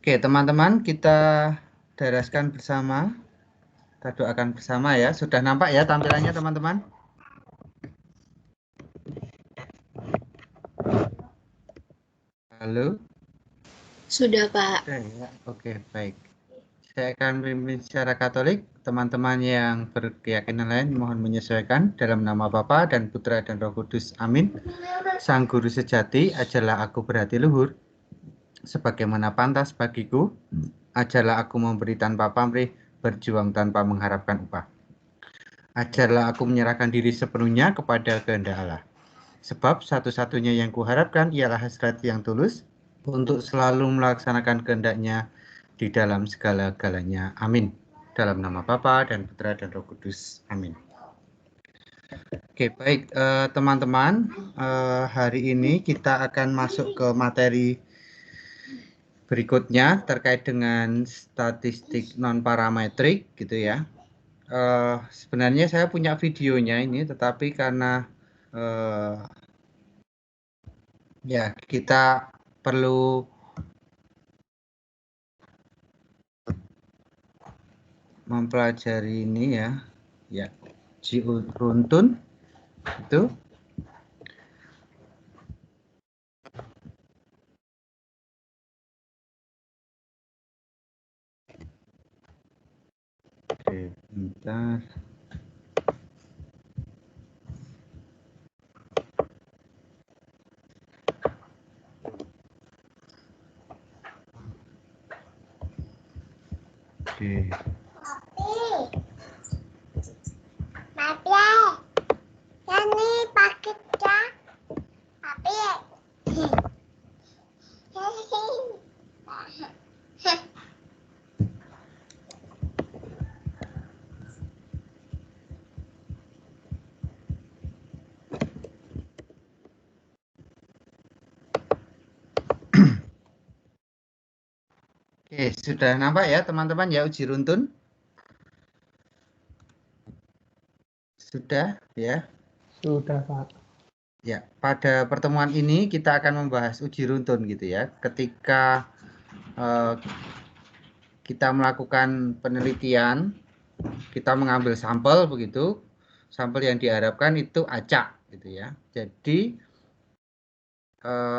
Oke, teman-teman, kita daraskan bersama. Kita doakan bersama ya. Sudah nampak ya tampilannya, teman-teman? Halo? Sudah, Pak. Sudah ya. Oke, baik. Saya akan memimpin secara Katolik. Teman-teman yang berkeyakinan lain mohon menyesuaikan dalam nama Bapa dan Putra dan Roh Kudus. Amin. Sang Guru sejati, ajarlah aku berhati luhur, sebagaimana pantas bagiku. Ajarlah aku memberi tanpa pamrih, berjuang tanpa mengharapkan upah. Ajarlah aku menyerahkan diri sepenuhnya kepada kehendak Allah. Sebab satu-satunya yang kuharapkan ialah hasrat yang tulus untuk selalu melaksanakan kehendak-Nya di dalam segala-galanya. Amin. Dalam nama Bapa dan Putra dan Roh Kudus. Amin. Oke, baik teman-teman, hari ini kita akan masuk ke materi berikutnya terkait dengan statistik non-parametrik gitu ya. Sebenarnya saya punya videonya ini, tetapi karena ya kita perlu mempelajari ini ya uji runtun itu. Oke, bentar. Oke. Oke, sudah nampak ya teman-teman ya uji runtun? Sudah ya? Sudah, Pak. Ya, pada pertemuan ini kita akan membahas uji runtun gitu ya. Ketika kita melakukan penelitian, kita mengambil sampel begitu, sampel yang diharapkan itu acak gitu ya. Jadi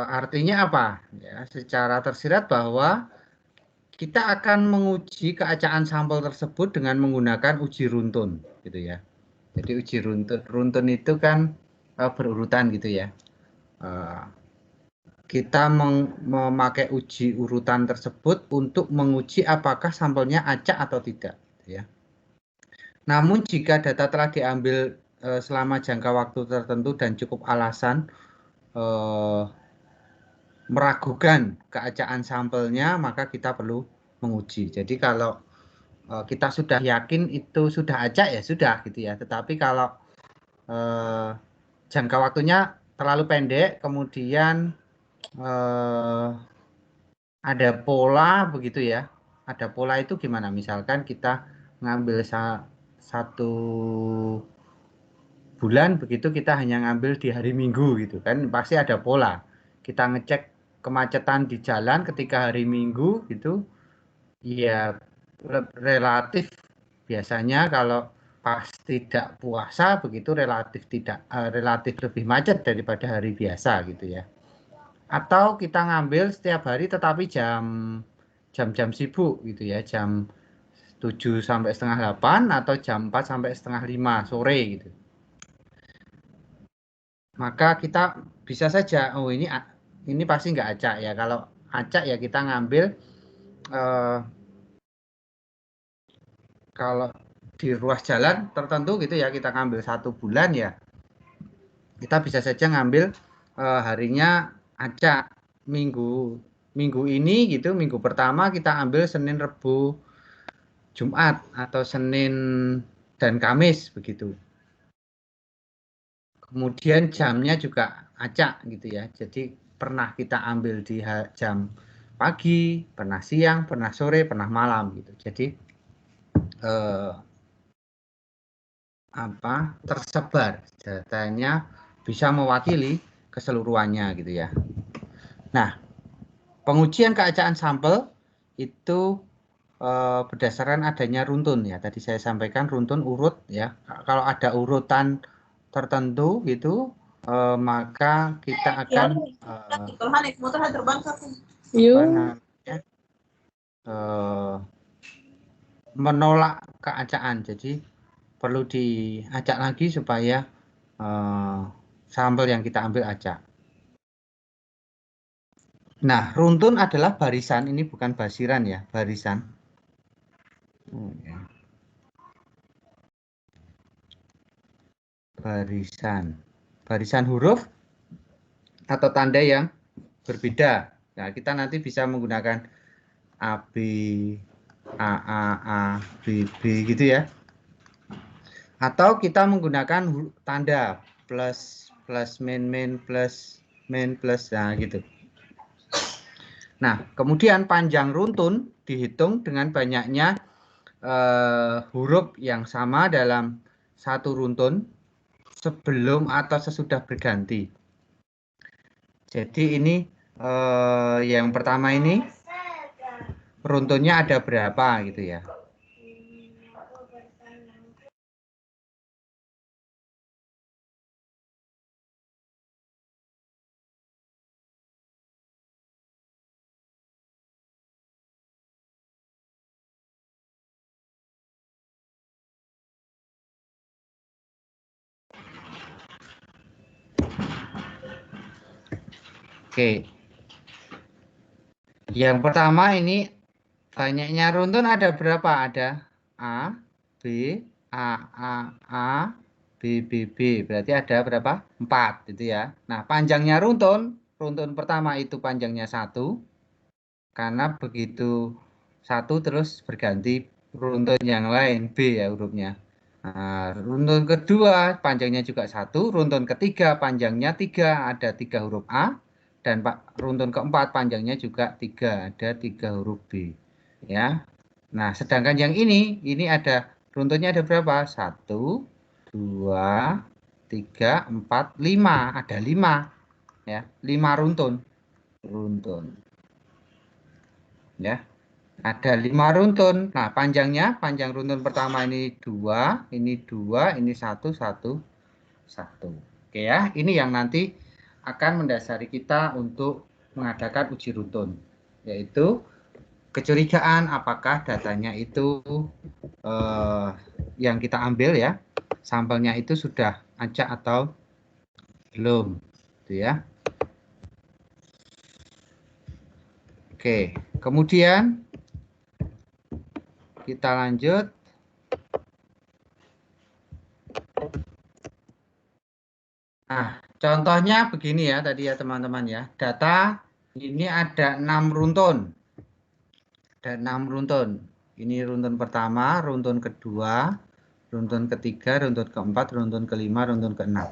artinya apa? Ya, secara tersirat bahwa kita akan menguji keacakan sampel tersebut dengan menggunakan uji runtun gitu ya. Jadi uji runtun itu kan berurutan gitu ya. Kita memakai uji urutan tersebut untuk menguji apakah sampelnya acak atau tidak gitu ya. Namun jika data telah diambil selama jangka waktu tertentu dan cukup alasan meragukan keacakan sampelnya, maka kita perlu menguji. Jadi kalau kita sudah yakin itu sudah acak ya sudah gitu ya. Tetapi kalau jangka waktunya terlalu pendek, kemudian ada pola begitu ya. Ada pola itu gimana? Misalkan kita ngambil satu bulan begitu, kita hanya ngambil di hari Minggu gitu kan, pasti ada pola. Kita ngecek kemacetan di jalan ketika hari Minggu gitu, ya relatif biasanya kalau pas tidak puasa begitu relatif lebih macet daripada hari biasa gitu ya. Atau kita ngambil setiap hari tetapi jam-jam sibuk gitu ya, jam 7 sampai setengah 8 atau jam 4 sampai setengah 5 sore gitu. Maka kita bisa saja, oh ini pasti nggak acak ya. Kalau acak ya kita ngambil kalau di ruas jalan tertentu gitu ya, kita ngambil 1 bulan ya, kita bisa saja ngambil harinya acak minggu ini gitu. Minggu pertama kita ambil Senin, Rebu, Jumat atau Senin dan Kamis begitu. Kemudian jamnya juga acak gitu ya. Jadi pernah kita ambil di jam pagi, pernah siang, pernah sore, pernah malam gitu. Jadi tersebar datanya bisa mewakili keseluruhannya gitu ya. Nah, pengujian keacakan sampel itu berdasarkan adanya runtun ya. Tadi saya sampaikan runtun urut ya. Kalau ada urutan tertentu gitu, maka kita akan menolak keacaan. Jadi perlu diacak lagi supaya sampel yang kita ambil acak. Nah, runtun adalah barisan, ini bukan basiran ya, barisan. Barisan huruf atau tanda yang berbeda. Nah, kita nanti bisa menggunakan A, B, A, B, B gitu ya. Atau kita menggunakan tanda plus, min, plus, nah gitu. Nah, kemudian panjang runtun dihitung dengan banyaknya huruf yang sama dalam satu runtun sebelum atau sesudah berganti. Jadi ini yang pertama ini runtunnya ada berapa gitu ya. Oke. Yang pertama ini banyaknya runtun ada berapa? Ada A, B, A, B, B. Berarti ada berapa? 4 gitu ya. Nah, panjangnya runtun pertama itu panjangnya 1. Karena begitu 1 terus berganti runtun yang lain, B ya hurufnya. Nah, runtun kedua panjangnya juga 1, runtun ketiga panjangnya 3, ada 3 huruf A, dan runtun keempat panjangnya juga 3, ada 3 huruf B. Ya. Nah, sedangkan yang ini ada runtunnya ada berapa? 1, 2, 3, 4, 5, ada 5. Ya, 5 runtun. Ya. Ada 5 runtun. Nah, panjang runtun pertama ini 2, ini 1, 1. Oke ya, ini yang nanti akan mendasari kita untuk mengadakan uji runtun. Yaitu kecurigaan apakah datanya itu yang kita ambil ya, sampelnya itu sudah acak atau belum. Gitu ya. Oke, kemudian kita lanjut. Nah, contohnya begini ya tadi ya teman-teman ya. Data ini ada 6 runtun. Ada 6 runtun. Ini runtun pertama, runtun kedua, runtun ketiga, runtun keempat, runtun kelima, runtun keenam.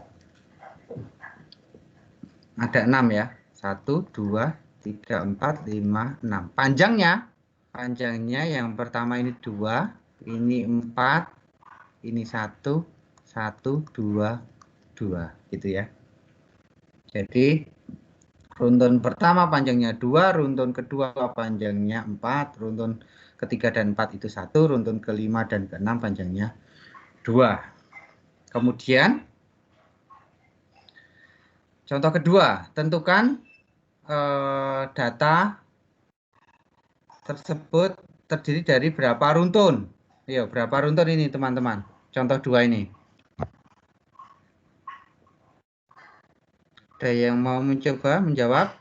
Ada 6 ya. 1, 2, 3, 4, 5, 6. Panjangnya yang pertama ini 2, ini 4, ini 1, 1, 2, 2 gitu ya. Jadi runtun pertama panjangnya 2, runtun kedua panjangnya 4, runtun ketiga dan 4 itu 1, runtun kelima dan keenam panjangnya 2. Kemudian contoh kedua, tentukan data tersebut terdiri dari berapa runtun. Yo, berapa runtun ini teman-teman? Contoh 2 ini. Ada yang mau mencoba menjawab?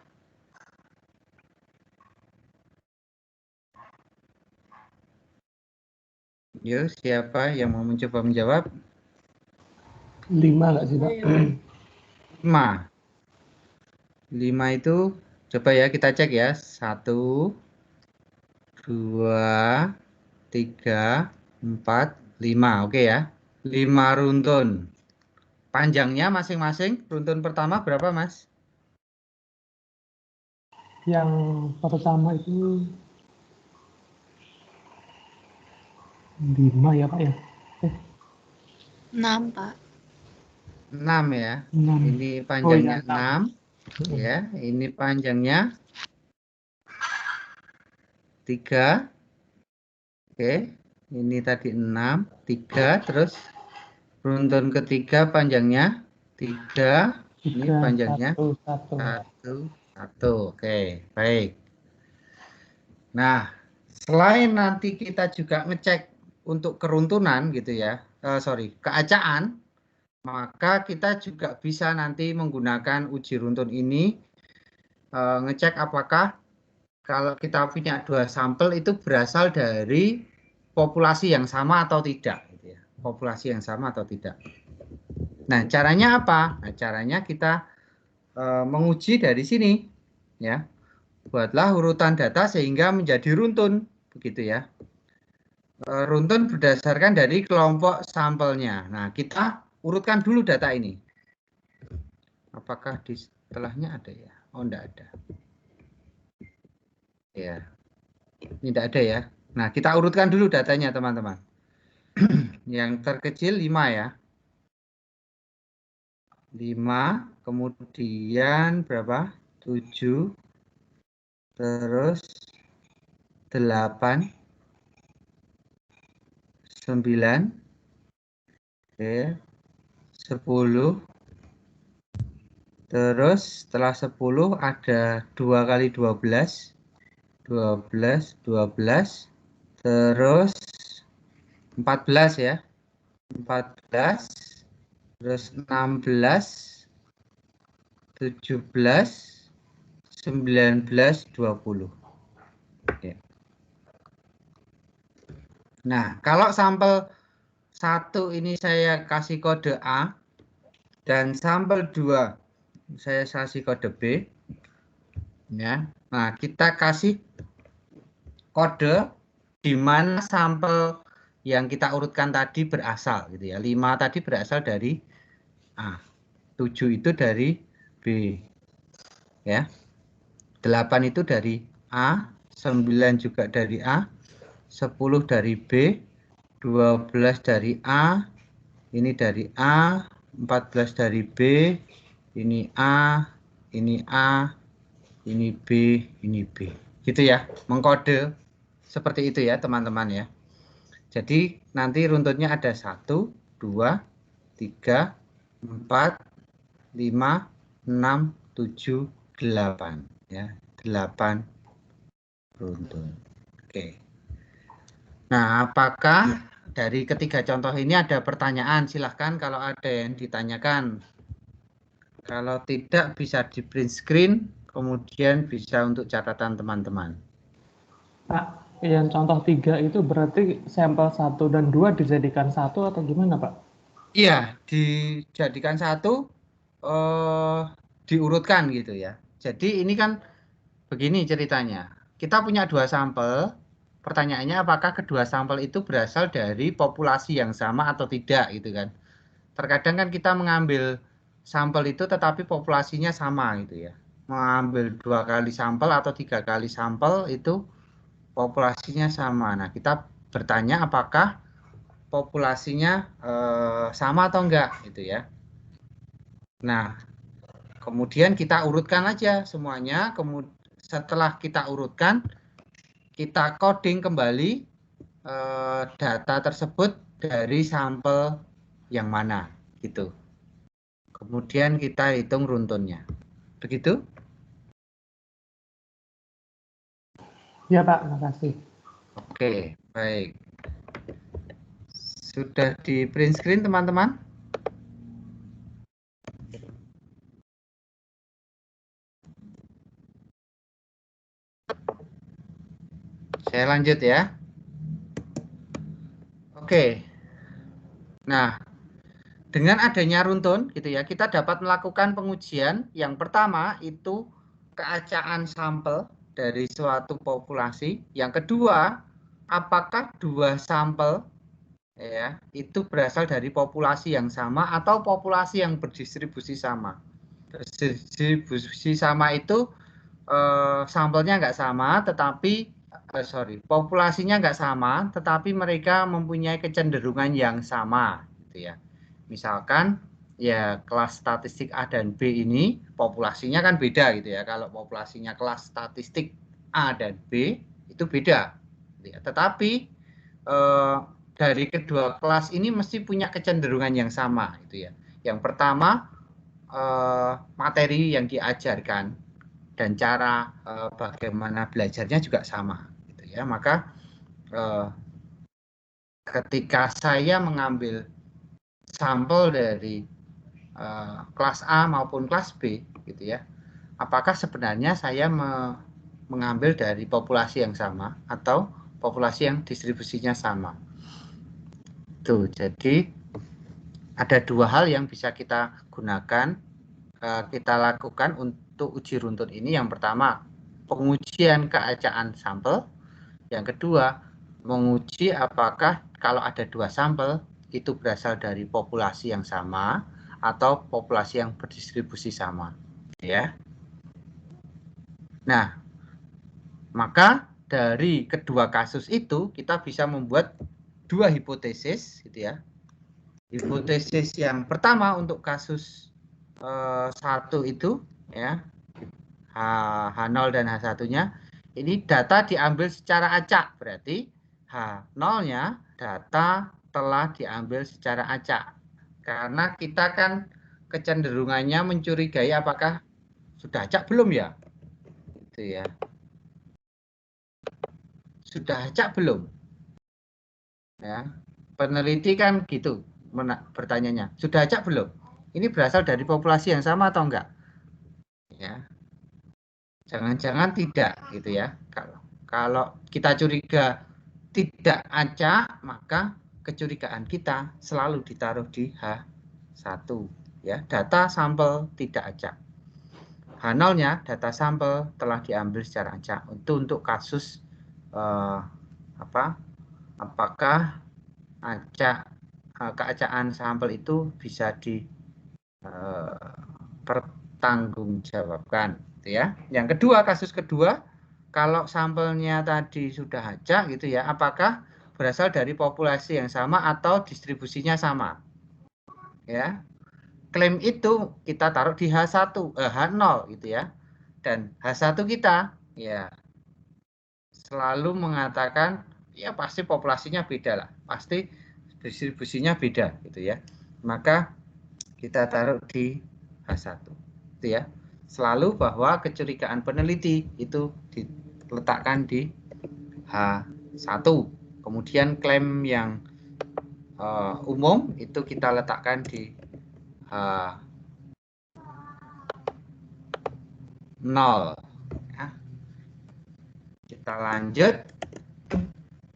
Yo, siapa yang mau mencoba menjawab? 5 nggak sih, Pak? 5. 5 itu coba ya kita cek ya. 1, 2, 3, 4, 5. Oke ya. 5 runtun. Panjangnya masing-masing runtun pertama berapa, Mas? Yang pertama itu 5 ya, Pak ya? 6, Pak. 6 ya. 6. Ini panjangnya 6. Oh, Ya, ini panjangnya 3. Oke, ini tadi 6, 3, terus runtun ketiga panjangnya 3, ini 3, panjangnya 1, 1. 1, 1. Oke, baik. Nah, selain nanti kita juga ngecek untuk keruntunan gitu ya, keacaan, maka kita juga bisa nanti menggunakan uji runtun ini ngecek apakah kalau kita punya 2 sampel itu berasal dari populasi yang sama atau tidak, gitu ya. Populasi yang sama atau tidak. Nah, caranya apa? Nah, caranya kita menguji dari sini, ya. Buatlah urutan data sehingga menjadi runtun, begitu ya. Runtun berdasarkan dari kelompok sampelnya. Nah, kita urutkan dulu data ini. Apakah di setelahnya ada ya? Oh, enggak ada. Ya, ini enggak ada ya. Nah, kita urutkan dulu datanya, teman-teman. Yang terkecil 5 ya. 5, kemudian berapa? 7, terus 8, 9, oke, 10, terus setelah 10 ada 2 kali 12, 12, 12, terus 14 ya, 14, terus 16, 17, 19, 20. Oke. Nah, kalau sampel 1 ini saya kasih kode A dan sampel 2 saya kasih kode B, ya. Nah, kita kasih kode di mana sampel yang kita urutkan tadi berasal, gitu ya. 5 tadi berasal dari A, 7 itu dari B, ya. 8 itu dari A, 9 juga dari A, 10 dari B, 12 dari A, ini dari A, 14 dari B, ini A, ini A, ini B, ini B. Gitu ya, mengkode seperti itu ya teman-teman ya. Jadi nanti runtunnya ada 1, 2, 3, 4, 5, 6, 7, 8 ya. 8 runtun. Oke. Nah, apakah dari ketiga contoh ini ada pertanyaan? Silahkan kalau ada yang ditanyakan. Kalau tidak bisa di print screen, kemudian bisa untuk catatan teman-teman. Pak, yang contoh 3 itu berarti sampel 1 dan 2 dijadikan 1 atau gimana, Pak? Iya, dijadikan 1, diurutkan gitu ya. Jadi ini kan begini ceritanya. Kita punya 2 sampel. Pertanyaannya apakah kedua sampel itu berasal dari populasi yang sama atau tidak gitu kan. Terkadang kan kita mengambil sampel itu tetapi populasinya sama gitu ya. Mengambil 2 kali sampel atau 3 kali sampel itu populasinya sama. Nah, kita bertanya apakah populasinya sama atau enggak gitu ya. Nah, kemudian kita urutkan aja semuanya. Kemudian setelah kita urutkan, kita coding kembali data tersebut dari sampel yang mana gitu. Kemudian kita hitung runtunnya. Begitu? Ya, Pak, makasih. Oke, baik. Sudah di print screen teman-teman? Saya lanjut ya. Oke. Nah, dengan adanya runtun gitu ya, kita dapat melakukan pengujian. Yang pertama itu keacaan sampel dari suatu populasi. Yang kedua, apakah 2 sampel ya itu berasal dari populasi yang sama atau populasi yang berdistribusi sama. Berdistribusi sama itu sampelnya nggak sama, tetapi populasinya nggak sama, tetapi mereka mempunyai kecenderungan yang sama, gitu ya. Misalkan ya kelas statistik A dan B ini populasinya kan beda gitu ya. Kalau populasinya kelas statistik A dan B itu beda. Tetapi dari kedua kelas ini mesti punya kecenderungan yang sama, gitu ya. Yang pertama, materi yang diajarkan dan cara bagaimana belajarnya juga sama, gitu ya. Maka ketika saya mengambil sampel dari kelas A maupun kelas B, gitu ya, apakah sebenarnya saya mengambil dari populasi yang sama atau populasi yang distribusinya sama? Tuh, jadi ada dua hal yang bisa kita gunakan, kita lakukan untuk uji runtut ini. Yang pertama, pengujian keacaan sampel. Yang kedua, menguji apakah kalau ada dua sampel itu berasal dari populasi yang sama atau populasi yang berdistribusi sama, ya. Nah, maka dari kedua kasus itu kita bisa membuat dua hipotesis, gitu ya. Hipotesis yang pertama untuk kasus 1 itu, ya, H0 dan H1-nya, ini data diambil secara acak, berarti H0-nya data telah diambil secara acak. Karena kita kan kecenderungannya mencurigai apakah sudah acak belum ya? Itu ya. Sudah acak belum? Ya. Peneliti kan gitu bertanyanya. Sudah acak belum? Ini berasal dari populasi yang sama atau enggak? Ya. Jangan-jangan tidak, gitu ya. Kalau kita curiga tidak acak, maka kecurigaan kita selalu ditaruh di H1, ya. Data sampel tidak acak. H0-nya data sampel telah diambil secara acak. Itu untuk kasus apakah acak, keacaan sampel itu bisa dipertanggungjawabkan, gitu ya. Yang kedua, kasus kedua, kalau sampelnya tadi sudah acak, gitu ya, apakah berasal dari populasi yang sama atau distribusinya sama, ya. Klaim itu kita taruh di H1, H0, gitu ya. Dan H1 kita, ya, selalu mengatakan, ya pasti populasinya beda lah, pasti distribusinya beda, gitu ya. Maka kita taruh di H1, gitu ya. Selalu bahwa kecurigaan peneliti itu diletakkan di H1. Kemudian klaim yang umum itu kita letakkan di H0. Ya. Kita lanjut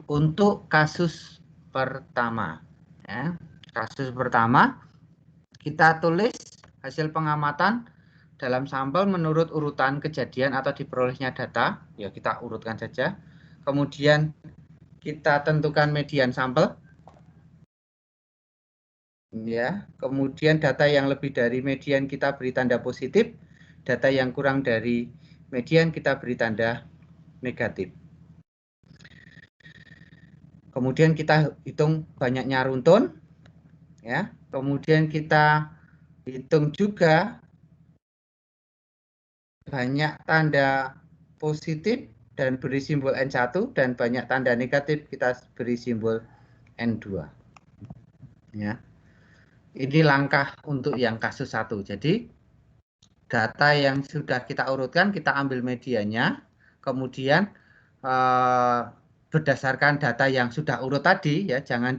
untuk kasus pertama. Ya. Kasus pertama, kita tulis hasil pengamatan dalam sampel menurut urutan kejadian atau diperolehnya data. Ya, kita urutkan saja. Kemudian kita tentukan median sampel. Ya, kemudian data yang lebih dari median kita beri tanda positif, data yang kurang dari median kita beri tanda negatif. Kemudian kita hitung banyaknya runtun, ya. Kemudian kita hitung juga banyak tanda positif dan beri simbol N1, dan banyak tanda negatif kita beri simbol N2. Ya. Ini langkah untuk yang kasus 1. Jadi data yang sudah kita urutkan, kita ambil medianya, kemudian berdasarkan data yang sudah urut tadi, ya, jangan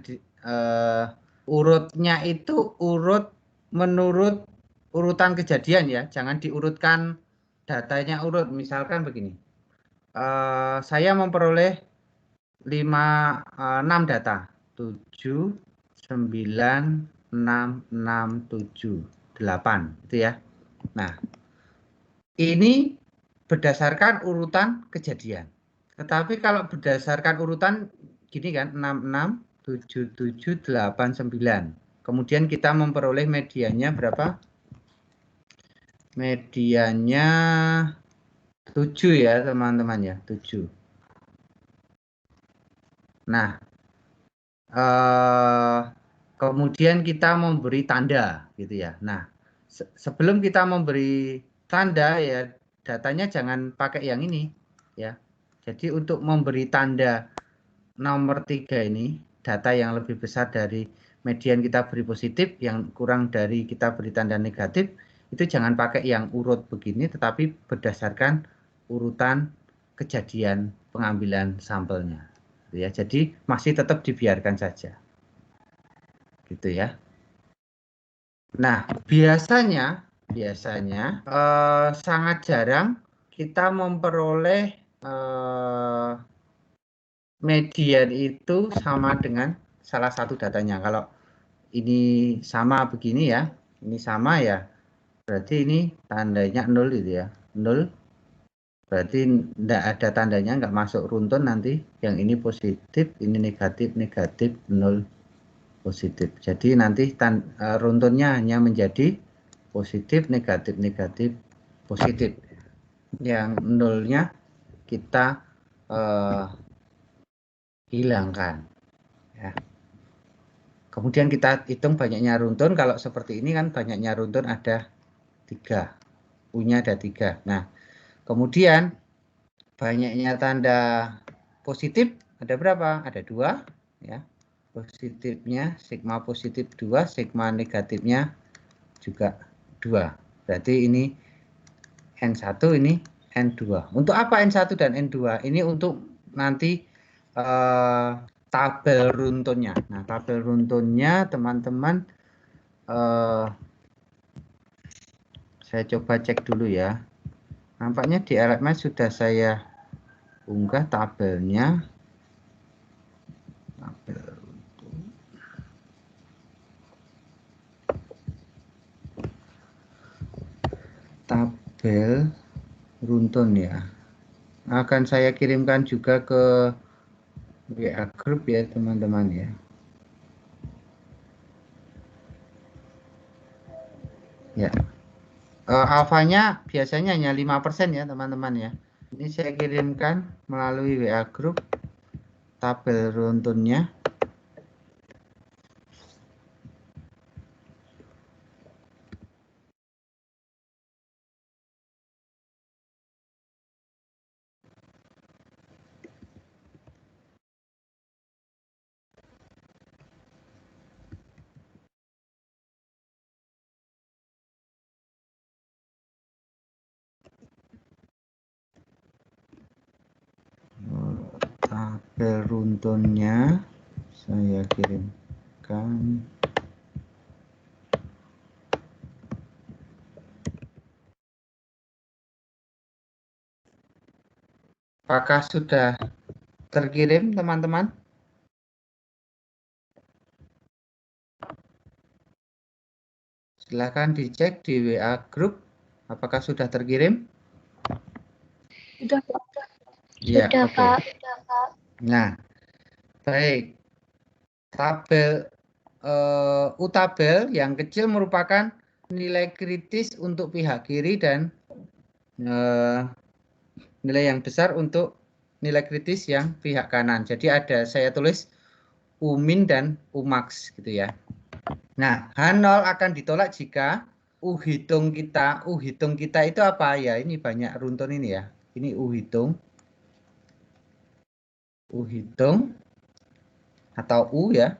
urutnya itu urut menurut urutan kejadian, ya, jangan diurutkan datanya urut. Misalkan begini, saya memperoleh 6 data, 7, 9, 6, 6, 7, 8, itu ya. Nah, ini berdasarkan urutan kejadian. Tetapi kalau berdasarkan urutan gini kan, 6, 6, 7, 7, 8, 9. Kemudian kita memperoleh mediannya berapa? Mediannya 7 ya teman-teman ya, 7. Nah, kemudian kita memberi tanda, gitu ya. Nah, sebelum kita memberi tanda, ya, datanya jangan pakai yang ini, ya. Jadi untuk memberi tanda nomor 3 ini, data yang lebih besar dari median kita beri positif, yang kurang dari kita beri tanda negatif, itu jangan pakai yang urut begini, tetapi berdasarkan urutan kejadian pengambilan sampelnya. Ya, jadi masih tetap dibiarkan saja. Gitu ya. Nah, biasanya sangat jarang kita memperoleh median itu sama dengan salah satu datanya. Kalau ini sama begini ya, ini sama ya, berarti ini tandanya 0 gitu ya, 0. Berarti tidak ada tandanya, nggak masuk runtun nanti. Yang ini positif, ini negatif, negatif, 0, positif. Jadi nanti runtunnya hanya menjadi positif, negatif, negatif, positif. Yang 0-nya kita hilangkan. Ya. Kemudian kita hitung banyaknya runtun. Kalau seperti ini kan banyaknya runtun ada 3. U-nya ada 3. Nah, kemudian banyaknya tanda positif ada berapa? Ada 2. Ya. Positifnya, sigma positif 2, sigma negatifnya juga 2. Berarti ini N1, ini N2. Untuk apa N1 dan N2? Ini untuk nanti tabel runtunnya. Nah, tabel runtunnya teman-teman saya coba cek dulu ya. Nampaknya di LMS sudah saya unggah tabelnya. Tabel runtun ya. Akan saya kirimkan juga ke WA group ya teman-teman ya. Ya. Alfanya biasanya hanya 5% ya teman-teman ya. Ini saya kirimkan melalui WA group tabel runtunnya. Tabel runtunnya saya kirimkan. Apakah sudah terkirim teman-teman? Silahkan dicek di WA group. Apakah sudah terkirim? Sudah, Pak. Ya, Sudah, oke. Pak. Nah, baik. Tabel U-tabel yang kecil merupakan nilai kritis untuk pihak kiri dan nilai yang besar untuk nilai kritis yang pihak kanan. Jadi ada saya tulis U-min dan U-max gitu ya. Nah, H0 akan ditolak jika U hitung kita itu apa ya? Ini banyak runtun ini ya. Ini U hitung atau U ya.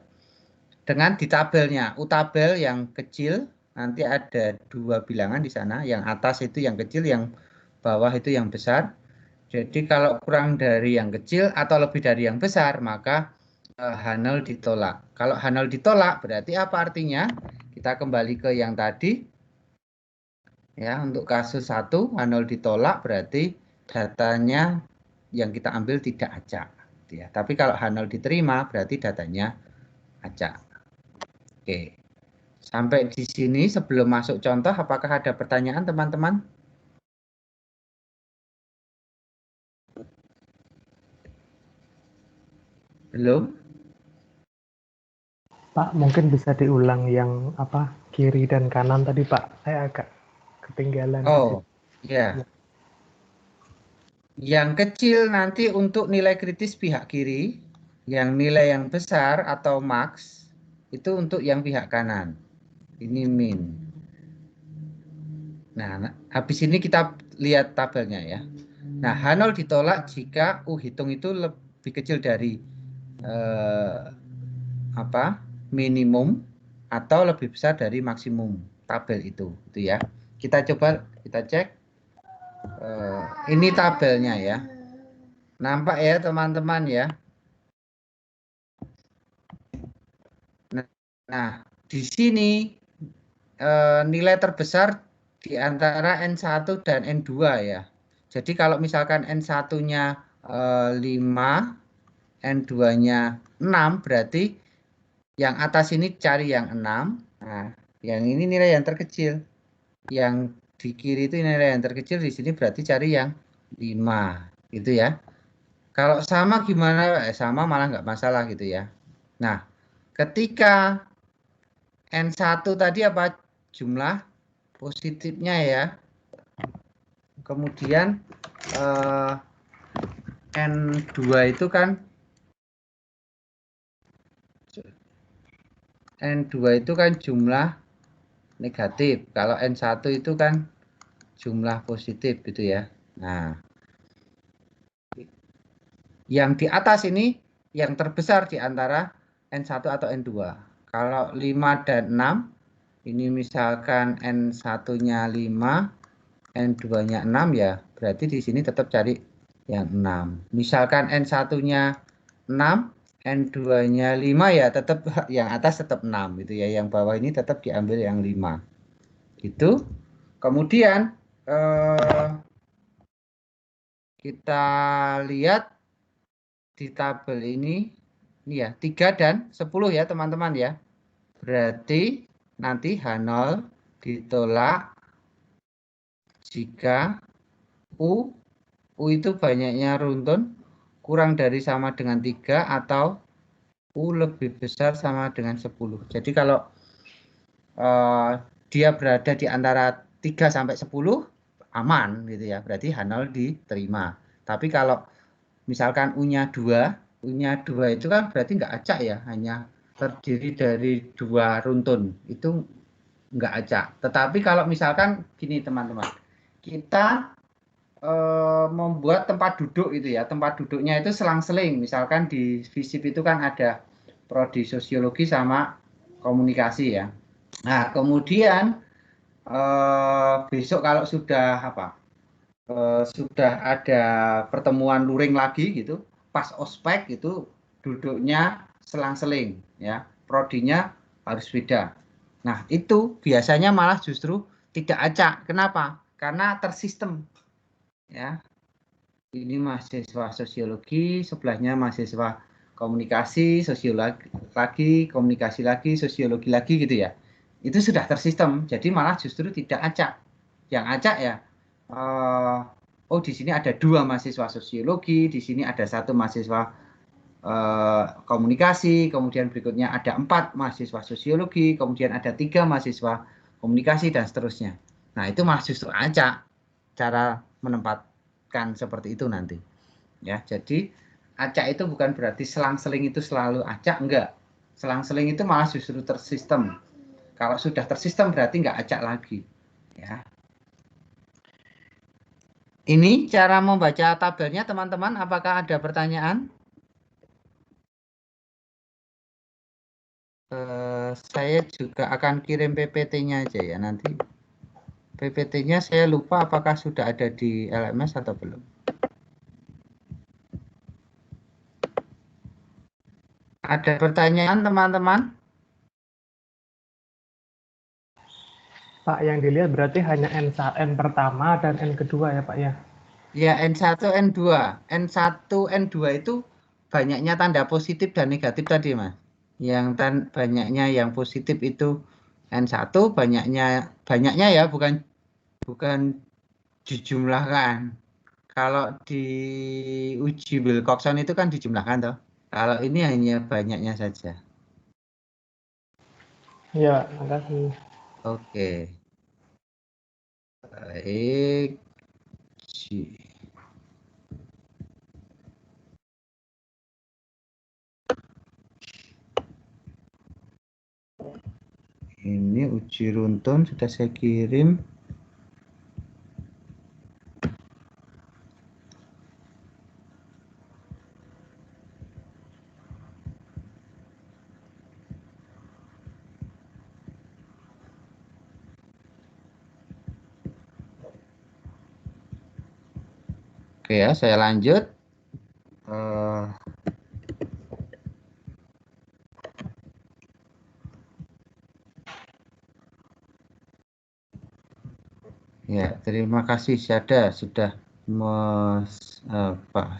Dengan di tabelnya, U tabel yang kecil nanti ada 2 bilangan di sana. Yang atas itu yang kecil, yang bawah itu yang besar. Jadi kalau kurang dari yang kecil atau lebih dari yang besar, maka H0 ditolak. Kalau H0 ditolak berarti apa artinya? Kita kembali ke yang tadi. Ya, untuk kasus 1 H0 ditolak berarti datanya yang kita ambil tidak acak. Ya, tapi kalau H0 diterima berarti datanya acak. Oke. Sampai di sini sebelum masuk contoh, apakah ada pertanyaan teman-teman? Belum? Pak, mungkin bisa diulang yang apa kiri dan kanan tadi, Pak. Saya agak ketinggalan. Oh, ya. Yang kecil nanti untuk nilai kritis pihak kiri, yang nilai yang besar atau max itu untuk yang pihak kanan. Ini min. Nah, habis ini kita lihat tabelnya ya. Nah, H0 ditolak jika U hitung itu lebih kecil dari minimum atau lebih besar dari maksimum tabel itu ya. Kita coba kita cek. Ini tabelnya ya. Nampak ya teman-teman ya. Nah, di sini nilai terbesar di antara N1 dan N2 ya. Jadi kalau misalkan N1-nya 5, N2-nya 6, berarti yang atas ini cari yang 6. Nah, yang ini nilai yang terkecil. Yang di kiri itu nilai yang terkecil, di sini berarti cari yang 5. Gitu ya. Kalau sama gimana? Sama malah nggak masalah gitu ya. Nah, ketika N1 tadi apa jumlah positifnya ya. Kemudian N2 itu kan jumlah negatif. Kalau N1 itu kan jumlah positif gitu ya. Nah, yang di atas ini yang terbesar di antara N1 atau N2. Kalau 5 dan 6, ini misalkan N1-nya 5, N2-nya 6 ya, berarti di sini tetap cari yang 6. Misalkan N1-nya 6, N2-nya 5 ya, tetap yang atas tetap 6 gitu ya. Yang bawah ini tetap diambil yang 5. Gitu. Kemudian kita lihat di tabel ini ya 3 dan 10 ya teman-teman ya. Berarti nanti H0 ditolak jika U itu banyaknya runtun kurang dari sama dengan 3 atau U lebih besar sama dengan 10. Jadi kalau dia berada di antara 3 sampai 10 aman gitu ya. Berarti H0 diterima. Tapi kalau misalkan U-nya 2, itu kan berarti nggak acak ya, hanya terdiri dari 2 runtun. Itu nggak acak. Tetapi kalau misalkan gini teman-teman, kita membuat tempat duduk itu ya, tempat duduknya itu selang-seling. Misalkan di FISIP itu kan ada prodi sosiologi sama komunikasi ya. Nah, kemudian besok kalau sudah sudah ada pertemuan luring lagi gitu, pas ospek itu duduknya selang-seling ya, prodinya harus beda. Nah, itu biasanya malah justru tidak acak. Kenapa? Karena tersistem ya. Ini mahasiswa sosiologi, sebelahnya mahasiswa komunikasi, sosiologi lagi, komunikasi lagi, sosiologi lagi gitu ya. Itu sudah tersistem, jadi malah justru tidak acak. Yang acak ya, oh di sini ada 2 mahasiswa sosiologi, di sini ada 1 mahasiswa komunikasi, kemudian berikutnya ada 4 mahasiswa sosiologi, kemudian ada 3 mahasiswa komunikasi dan seterusnya. Nah itu malah justru acak cara menempatkan seperti itu nanti. Ya, jadi acak itu bukan berarti selang-seling itu selalu acak, enggak. Selang-seling itu malah justru tersistem. Kalau sudah tersistem berarti enggak acak lagi. Ya. Ini cara membaca tabelnya teman-teman, apakah ada pertanyaan? Saya juga akan kirim PPT-nya aja ya nanti. PPT-nya saya lupa apakah sudah ada di LMS atau belum. Ada pertanyaan teman-teman? Pak, yang dilihat berarti hanya N pertama dan N kedua ya Pak ya? Ya, N1, N2. N1, N2 itu banyaknya tanda positif dan negatif tadi, Mas. Yang banyaknya yang positif itu N1, banyaknya ya, bukan dijumlahkan. Kalau di uji Wilcoxon itu kan dijumlahkan toh. Kalau ini hanya banyaknya saja. Ya, makasih. Oke. Baik. Ini uji runtun sudah saya kirim. Oke ya, saya lanjut. Ya, terima kasih Syada sudah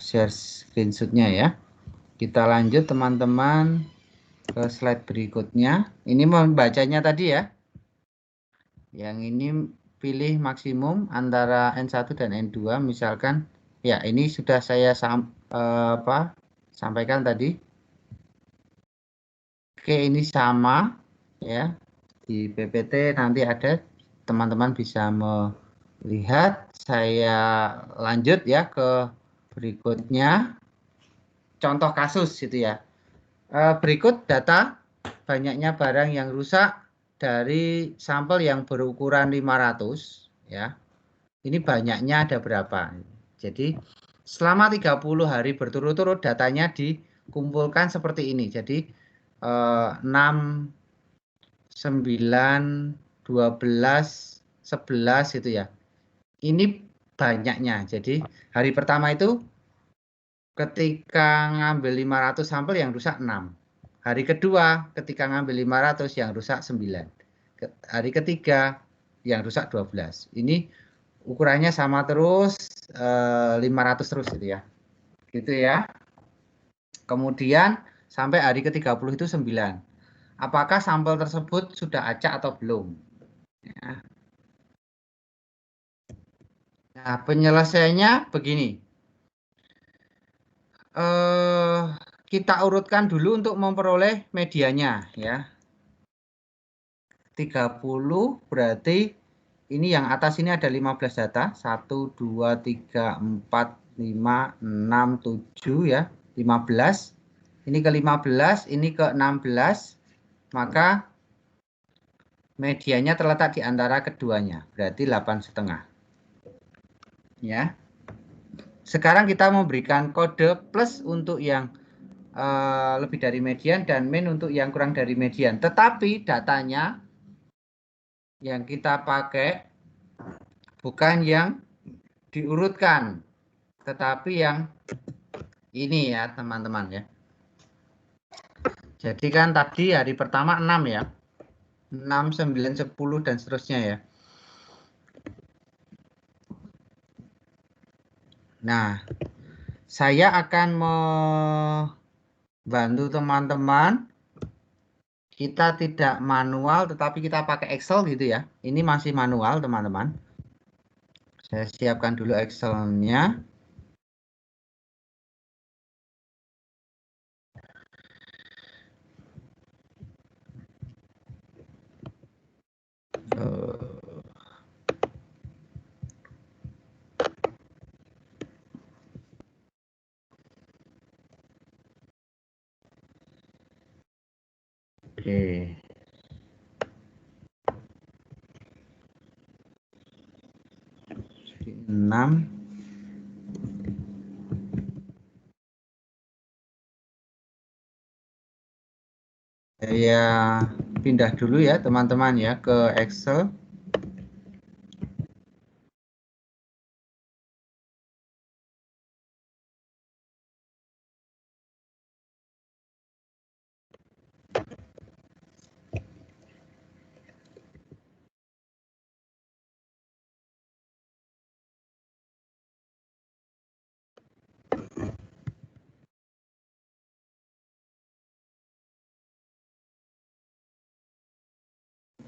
share screenshotnya ya. Kita lanjut teman-teman ke slide berikutnya. Ini membacanya tadi ya. Yang ini pilih maksimum antara N1 dan N2. Misalkan, ya ini sudah saya sampaikan tadi. Oke, ini sama ya. Di PPT nanti ada, teman-teman bisa melihat. Saya lanjut ya ke berikutnya. Contoh kasus itu ya. Berikut data banyaknya barang yang rusak dari sampel yang berukuran 500 ya. Ini banyaknya ada berapa? Jadi selama 30 hari berturut-turut datanya dikumpulkan seperti ini. Jadi 6, 9, 12, 11 itu ya. Ini banyaknya. Jadi hari pertama itu ketika ngambil 500 sampel yang rusak 6. Hari kedua ketika ngambil 500 yang rusak 9. Hari ketiga yang rusak 12. Ini ukurannya sama terus 500 terus gitu ya. Gitu ya. Kemudian sampai hari ke-30 itu 9. Apakah sampel tersebut sudah acak atau belum? Ya. Nah, penyelesaiannya begini. Kita urutkan dulu untuk memperoleh medianya ya. 30 berarti ini yang atas ini ada 15 data. 1, 2, 3, 4, 5, 6, 7 ya. 15. Ini ke 15, ini ke 16. Maka medianya terletak di antara keduanya. Berarti 8,5. Ya. Sekarang kita memberikan kode plus untuk yang lebih dari median dan min untuk yang kurang dari median. Tetapi datanya yang kita pakai bukan yang diurutkan, tetapi yang ini ya teman-teman ya. Jadi kan tadi hari pertama 6 ya. 6, 9, 10 dan seterusnya ya. Nah, saya akan membantu teman-teman. Kita tidak manual tetapi kita pakai Excel gitu ya. Ini masih manual teman-teman. Saya siapkan dulu Excel-nya. Oke. Jadi 6. Saya pindah dulu ya teman-teman ya ke Excel.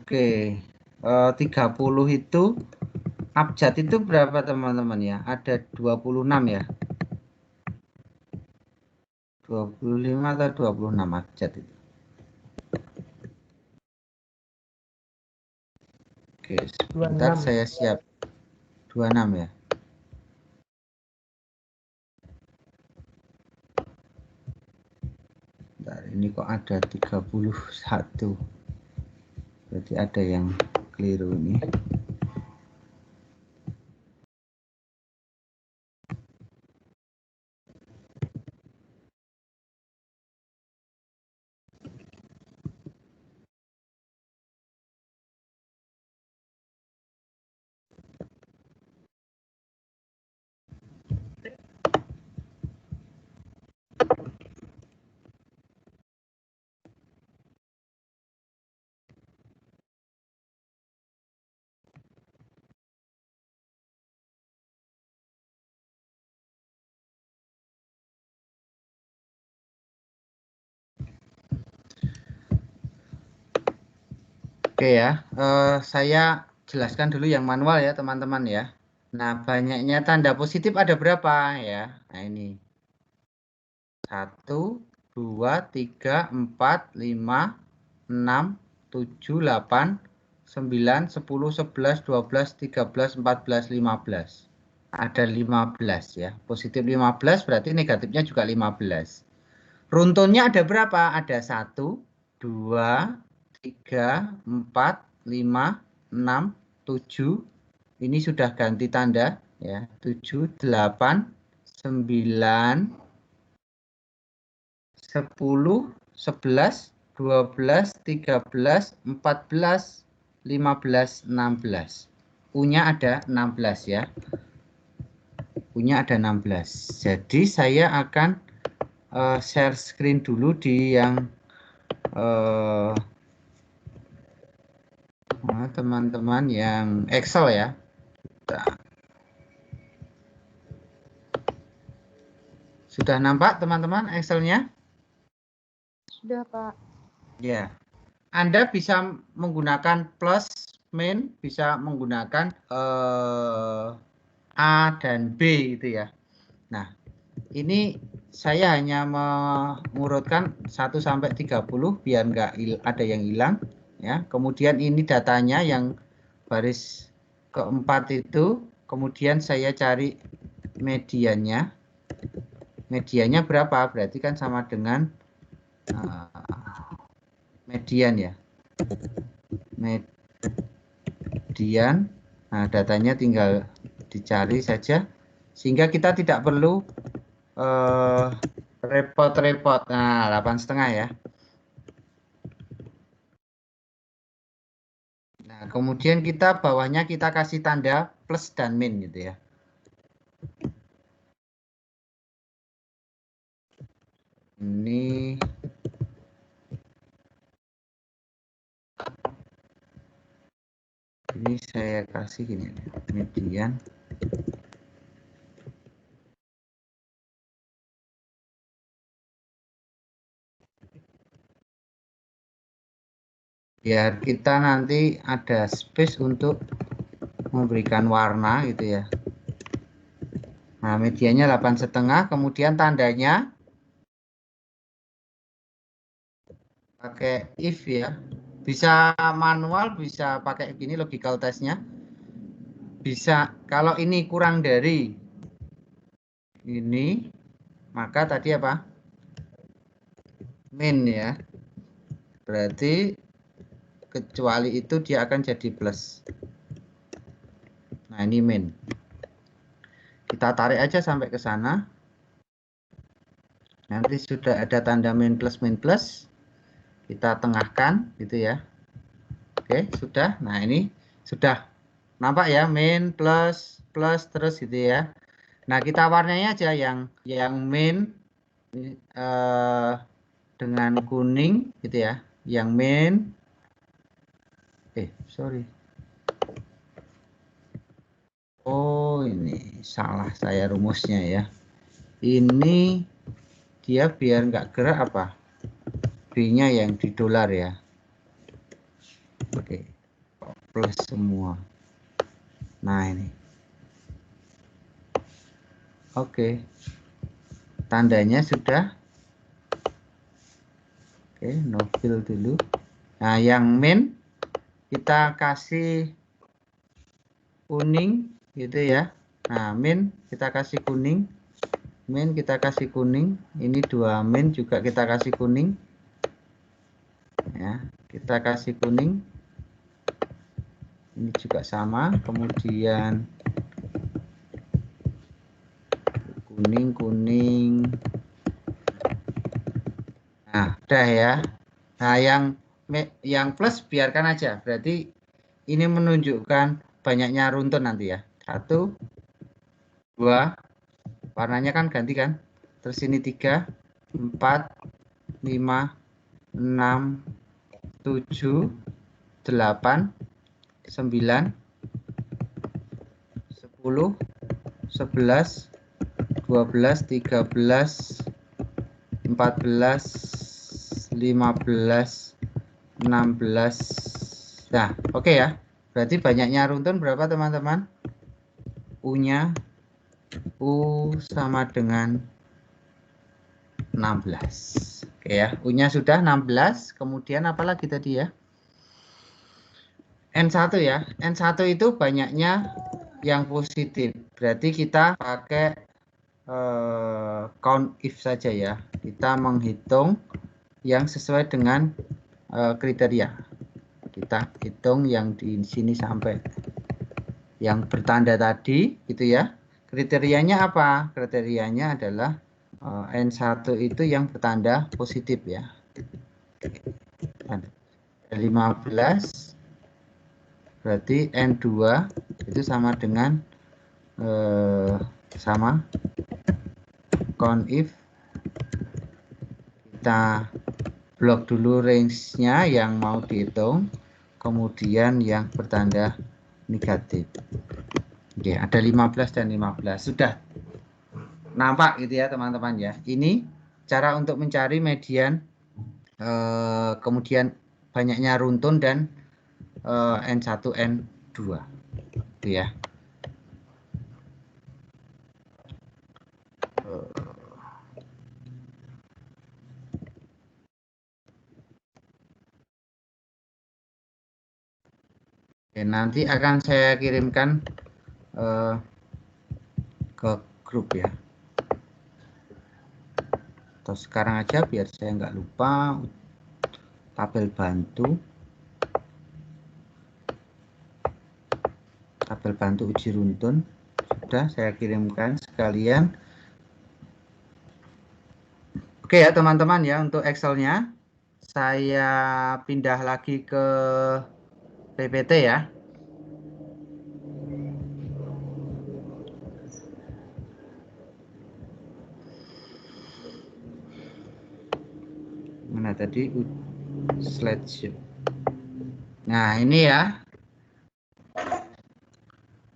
Oke, 30 itu abjad itu berapa teman-teman ya? Ada 26 ya? 25 atau 26 abjad itu. Oke, sebentar 26. saya siap. 26 ya. Bentar, ini kok ada 31. Berarti ada yang keliru ini. Oke ya, saya jelaskan dulu yang manual ya teman-teman ya. Nah, banyaknya tanda positif ada berapa ya? Nah, ini 1, 2, 3, 4, 5, 6, 7, 8, 9, 10, 11, 12, 13, 14, 15. Ada 15 ya. Positif 15 berarti negatifnya juga 15. Runtunnya ada berapa? Ada 1, 2, 3, 4, 5, 6, 7. Ini sudah ganti tanda ya. 7, 8, 9, 10, 11, 12, 13, 14, 15, 16. U-nya ada 16 ya. U-nya ada 16. Jadi saya akan share screen dulu di yang teman-teman yang Excel ya. Sudah nampak teman-teman Excelnya? Sudah, Pak. Ya. Anda bisa menggunakan plus, min, bisa menggunakan A dan B gitu ya. Nah, ini saya hanya mengurutkan 1 sampai 30 biar nggak ada yang hilang ya. Kemudian ini datanya yang baris keempat itu, kemudian saya cari mediannya. Mediannya berapa? Berarti kan sama dengan median ya. Median. Nah, datanya tinggal dicari saja sehingga kita tidak perlu repot-repot. Nah, 8,5 ya. Nah, kemudian kita bawahnya kita kasih tanda plus dan min gitu ya. Ini saya kasih gini, median. Biar kita nanti ada space untuk memberikan warna gitu ya. Nah, mediannya 8,5, kemudian tandanya pakai if ya. Bisa manual, bisa pakai gini logical testnya. Bisa kalau ini kurang dari ini, maka tadi apa? Min ya. Berarti kecuali itu dia akan jadi plus. Nah, ini min. Kita tarik aja sampai ke sana. Nanti sudah ada tanda min plus. Kita tengahkan gitu ya. Oke, sudah. Nah, ini sudah nampak ya, min plus terus gitu ya. Nah, kita warnanya aja yang min dengan kuning gitu ya. Yang min sorry. Oh, ini salah saya rumusnya ya. Ini dia biar nggak gerak apa? B-nya yang di dolar ya. Oke. Plus semua. Nah, ini. Oke. Tandanya sudah. Oke, no fill dulu. Nah, yang min kita kasih kuning gitu ya. Nah, min kita kasih kuning. Min kita kasih kuning. Ini 2 min juga kita kasih kuning. Ya, kita kasih kuning. Ini juga sama. Kemudian kuning. Nah, udah ya. Nah, yang plus biarkan aja. Berarti ini menunjukkan banyaknya runtun nanti ya. 1, 2, warnanya kan ganti kan. Terus ini 3, 4, 5, 6, 7, 8, 9, 10, 11, 12, 13, 14, 15, 16. Nah, oke ya. Berarti banyaknya runtun berapa teman-teman? U-nya U sama dengan 16. Oke ya, U-nya sudah 16. Kemudian apa lagi tadi ya? N1 ya. N1 itu banyaknya yang positif. Berarti kita pakai count if saja ya. Kita menghitung yang sesuai dengan kriteria. Kita hitung yang di sini sampai yang bertanda tadi gitu ya. Kriterianya apa? Kriterianya adalah N1 itu yang bertanda positif ya. 15 berarti N2 itu sama dengan sama count if, kita blok dulu range-nya yang mau dihitung, kemudian yang bertanda negatif. Oke, ada 15 dan 15. Sudah nampak gitu ya teman-teman ya. Ini cara untuk mencari median, kemudian banyaknya runtun dan N1, N2 gitu ya. Oke, nanti akan saya kirimkan ke grup ya. Atau sekarang aja biar saya nggak lupa. Tabel bantu uji runtun sudah saya kirimkan sekalian. Oke ya teman-teman ya, untuk Excel-nya saya pindah lagi ke PPT ya. Mana tadi slideshow. Nah ini ya,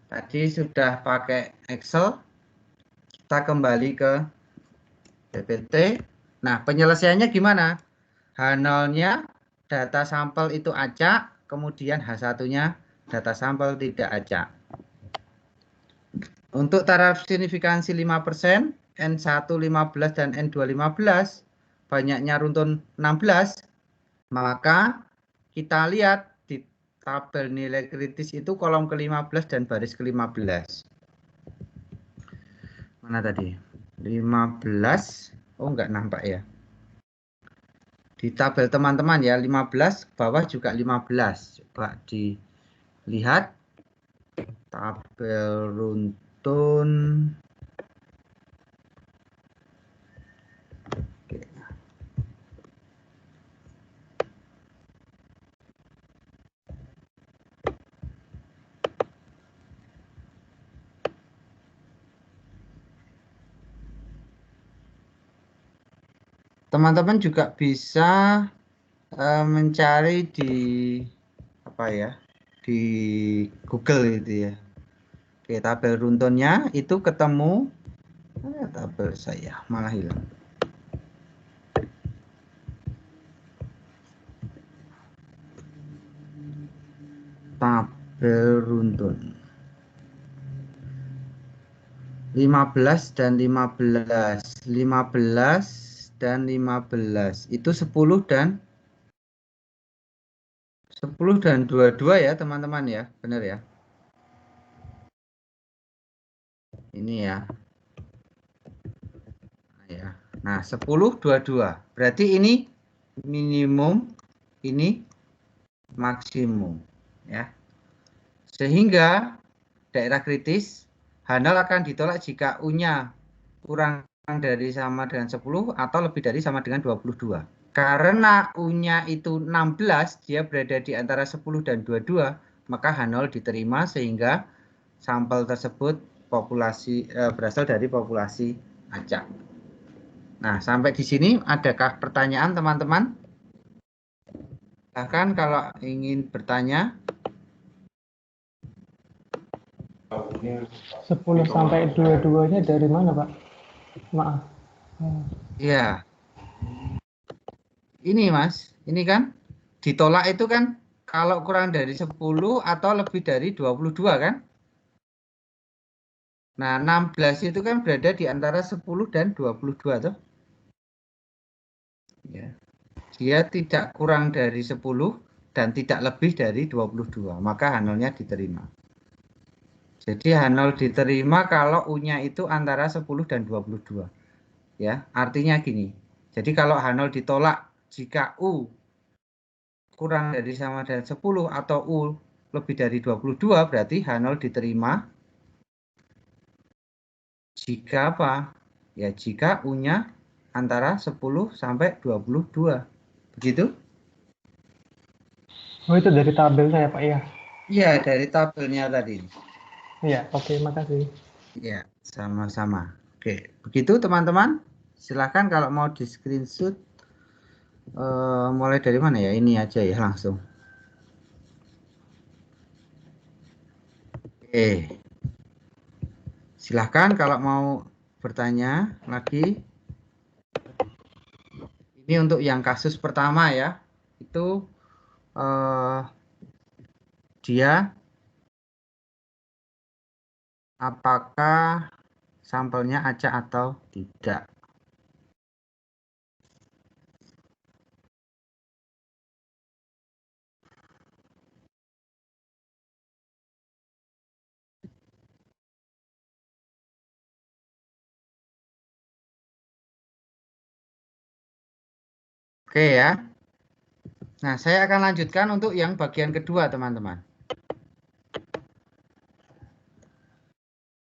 tadi sudah pakai Excel, kita kembali ke PPT. Nah penyelesaiannya gimana? H0-nya data sampel itu acak, kemudian H1-nya data sampel tidak acak. Untuk taraf signifikansi 5%, N1 15 dan N2 15, banyaknya runtun 16, maka kita lihat di tabel nilai kritis itu kolom ke-15 dan baris ke-15. Mana tadi? 15, oh enggak nampak ya. Di tabel teman-teman ya, 15, bawah juga 15. Coba dilihat tabel runtun. Teman-teman juga bisa mencari di apa ya, di Google itu ya. Oke, tabel runtunnya itu ketemu, tabel saya malah hilang. Tabel runtun 15 dan 15, 15 dan 15 itu 10 dan 22 ya teman-teman ya, benar ya. Ini ya. Nah, 10 22. Berarti ini minimum, ini maksimum ya. Sehingga daerah kritis H0 akan ditolak jika U-nya kurang dari sama dengan 10 atau lebih dari sama dengan 22. Karena U-nya itu 16, dia berada di antara 10 dan 22, maka H0 diterima sehingga sampel tersebut berasal dari populasi acak. Nah, sampai di sini adakah pertanyaan teman-teman? Silahkan kalau ingin bertanya. 10 sampai 22-nya dari mana, Pak? Maaf. Ya, ini Mas, ini kan ditolak itu kan kalau kurang dari 10 atau lebih dari 22 kan? Nah, 16 itu kan berada di antara 10 dan 22 tuh. Ya. Dia tidak kurang dari 10 dan tidak lebih dari 22, maka H0-nya diterima. Jadi H0 diterima kalau U-nya itu antara 10 dan 22. Ya, artinya gini. Jadi kalau H0 ditolak jika U kurang dari sama dengan 10 atau U lebih dari 22, berarti H0 diterima jika apa? Ya, jika U-nya antara 10 sampai 22. Begitu? Oh, itu dari tabelnya ya, Pak ya? Iya, dari tabelnya tadi. Iya, oke, makasih. Ya, sama-sama. Oke, begitu teman-teman. Silahkan kalau mau di screenshot. Mulai dari mana ya? Ini aja ya langsung. Oke, silahkan kalau mau bertanya lagi. Ini untuk yang kasus pertama ya. Itu dia apakah sampelnya acak atau tidak. Oke ya. Nah, saya akan lanjutkan untuk yang bagian kedua, teman-teman.